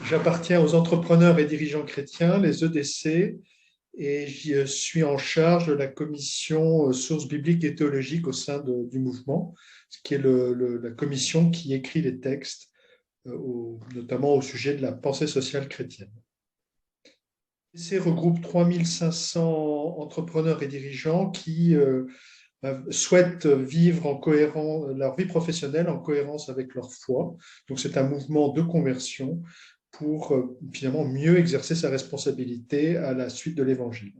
J'appartiens aux entrepreneurs et dirigeants chrétiens, les EDC, et je suis en charge de la commission sources bibliques et théologiques au sein du mouvement, ce qui est la commission qui écrit les textes, notamment au sujet de la pensée sociale chrétienne. L'EDC regroupe 3500 entrepreneurs et dirigeants qui souhaitent vivre leur vie professionnelle en cohérence avec leur foi. Donc c'est un mouvement de conversion pour finalement mieux exercer sa responsabilité à la suite de l'Évangile.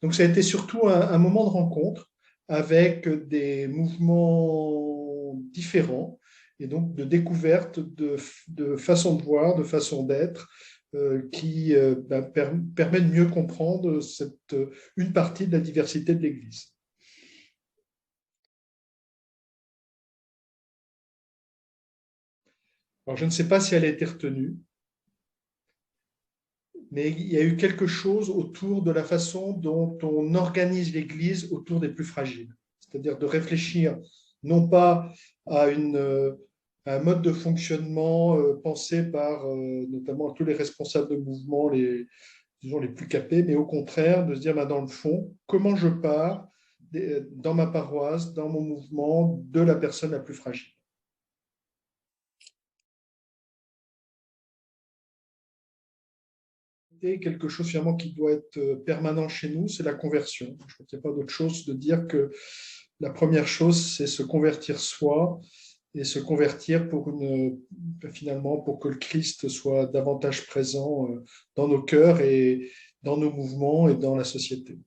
Donc ça a été surtout un moment de rencontre avec des mouvements différents et donc de découverte de façon de voir, de façon d'être, qui permet de mieux comprendre une partie de la diversité de l'Église. Alors, je ne sais pas si elle a été retenue, mais il y a eu quelque chose autour de la façon dont on organise l'Église autour des plus fragiles. C'est-à-dire de réfléchir non pas à un mode de fonctionnement pensé par notamment tous les responsables de mouvement, disons, les plus capés, mais au contraire de se dire, dans le fond, comment je pars dans ma paroisse, dans mon mouvement, de la personne la plus fragile. Et quelque chose finalement qui doit être permanent chez nous, c'est la conversion. Je crois qu'il n'y a pas d'autre chose de dire que la première chose, c'est se convertir soi et se convertir finalement pour que le Christ soit davantage présent dans nos cœurs et dans nos mouvements et dans la société.